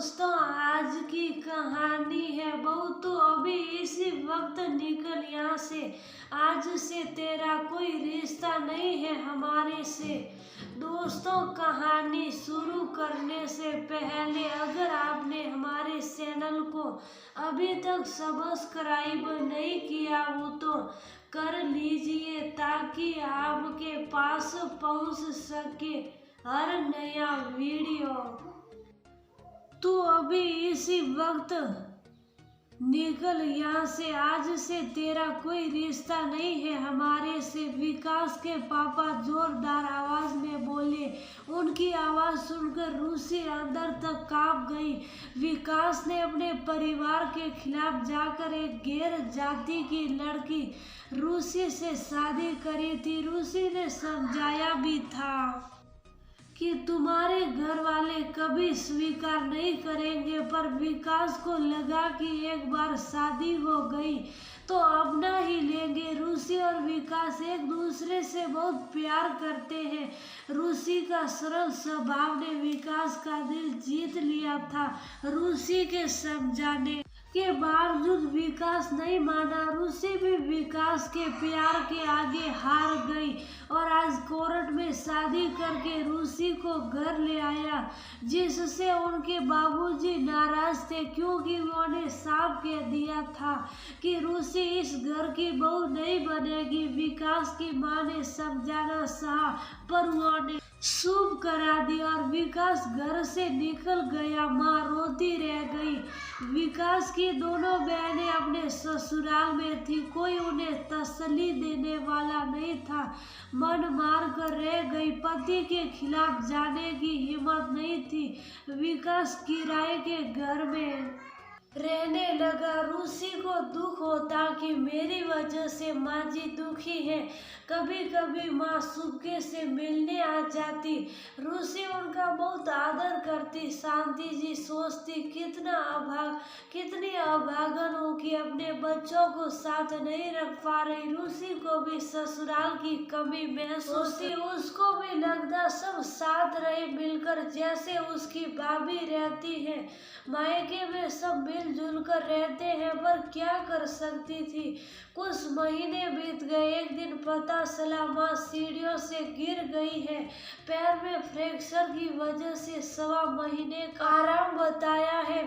दोस्तों, आज की कहानी है बहू तो अभी इसी वक्त निकल यहाँ से। आज से तेरा कोई रिश्ता नहीं है हमारे से। दोस्तों, कहानी शुरू करने से पहले अगर आपने हमारे चैनल को अभी तक सब्सक्राइब नहीं किया हो तो कर लीजिए ताकि आपके पास पहुंच सके हर नया वीडियो। तू अभी इसी वक्त निकल यहाँ से। आज से तेरा कोई रिश्ता नहीं है हमारे से। विकास के पापा जोरदार आवाज में बोले। उनकी आवाज सुनकर रूसी अंदर तक कांप गई। विकास ने अपने परिवार के खिलाफ जाकर एक गैर जाति की लड़की रूसी से शादी करी थी। रूसी ने समझाया भी था कि तुम्हारे घर वाले कभी स्वीकार नहीं करेंगे, पर विकास को लगा कि एक बार शादी हो गई तो अपना ही लेंगे। रूसी और विकास एक दूसरे से बहुत प्यार करते हैं। रूसी का सरल स्वभाव ने विकास का दिल जीत लिया था। रूसी के समझाने के बावजूद विकास नहीं माना। रूसी भी विकास के प्यार के आगे हार गई और आज कोर्ट में शादी करके रूसी को घर ले आया, जिससे उनके बाबूजी नाराज थे क्योंकि उन्होंने साफ कह दिया था कि रूसी इस घर की बहू नहीं बनेगी। विकास की मां ने समझाना सहा पर उन्होंने शुभ करा दिया और विकास घर से निकल गया। माँ रोती रह गई। विकास की दोनों बहनें अपने ससुराल में थी। कोई उन्हें तसल्ली देने वाला नहीं था। मन मार कर रह गई। पति के खिलाफ जाने की हिम्मत नहीं थी। विकास किराए के घर में रहने लगा। रूसी को दुख होता कि मेरी वजह से माँ जी दुखी है। कभी कभी माँ सुबह से मिलने आ जाती। रूसी उनका बहुत आदर करती। शांति जी सोचती कितनी अभागन हो कि अपने बच्चों को साथ नहीं रख पा रही। रूसी को भी ससुराल की कमी महसूस होती। उसको भी लगता सब साथ रहे मिलकर जैसे उसकी भाभी रहती है। मायके में सब मिलजुल कर रहते हैं, पर क्या कर सकती थी। कुछ महीने बीत गए। एक दिन पता चला माँ सीढ़ियों से गिर गई है। पैर में फ्रैक्चर की वजह से 1.25 महीने का आराम बताया है।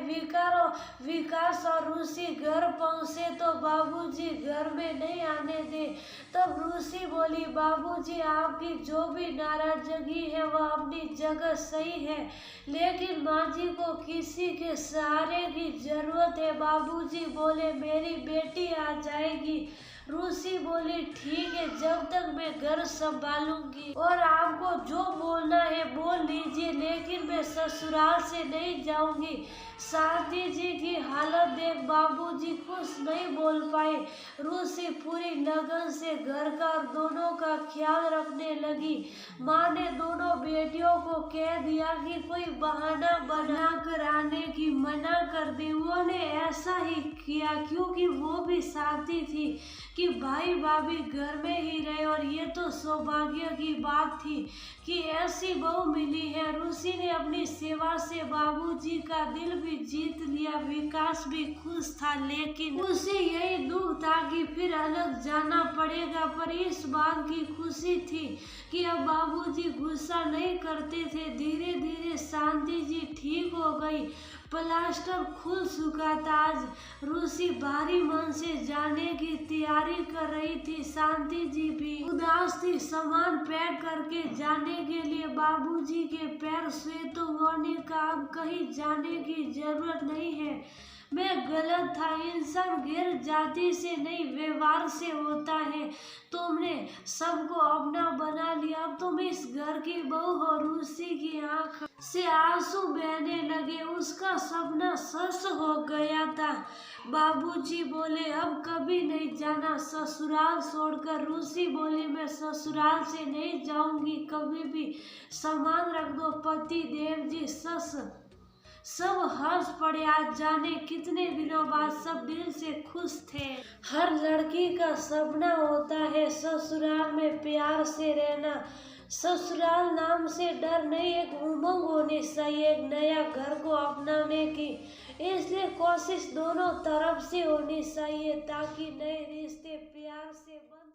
विकास और रूसी घर पहुंचे तो बाबूजी घर में नहीं आने दे। तब रूसी बोली, बाबूजी आपकी जो भी नाराजगी है वह अपनी जगह सही है, लेकिन माँ जी को किसी के सहारे की जरूरत है। बाबूजी बोले, मेरी बेटी आ जाएगी। रूसी बोली, ठीक है, जब तक मैं घर संभालूंगी और आपको जो बोलना है बोल लीजिए, लेकिन मैं ससुराल से नहीं जाऊंगी। शांति जी की हालत देख बाबूजी कुछ नहीं बोल पाए। रूसी पूरी लगन से घर का और दोनों का ख्याल रखने लगी। माँ ने दोनों बेटियों को कह दिया कि कोई बहाना बना कर आने की मना कर दे। उन्होंने ऐसा ही किया क्योंकि वो भी चाहती थी कि भाई भाभी घर में ही रहे और ये तो सौभाग्य की बात थी कि ऐसी बहू मिली है। रूसी ने अपनी सेवा से बाबूजी का दिल भी जीत लिया। विकास भी खुश था, लेकिन उसे यही दुख था कि फिर अलग जाना पड़ेगा। पर इस बात की खुशी थी कि अब बाबूजी गुस्सा नहीं करते थे। धीरे धीरे शांति जी ठीक हो गई। प्लास्टर खुल चुका था। आज रूसी भारी मन से जाने की तैयारी कर रही थी। शांति जी भी उदास थी। सामान पैक करके जाने के लिए बाबूजी के पैर से तो उन्होंने कहा, अब कहीं जाने की जरूरत नहीं है। मैं गलत था। इंसान गैर जाति से नहीं व्यवहार से होता है। तुमने सबको अपना बना लिया। अब तुम इस घर की बहू हो। रूसी की आंख से आंसू बहने लगे। उसका सपना सच हो गया था। बाबूजी बोले, अब कभी नहीं जाना ससुराल छोड़कर। रूसी बोली, मैं ससुराल से नहीं जाऊंगी कभी भी। सामान रख दो। पति देव जी सब हंस पड़े। आज जाने कितने दिनों बाद सब दिल से खुश थे। हर लड़की का सपना होता है ससुराल में प्यार से रहना। ससुराल नाम से डर नहीं, एक उमंग होनी चाहिए एक नया घर को अपनाने की। इसलिए कोशिश दोनों तरफ से होनी चाहिए ताकि नए रिश्ते प्यार से बन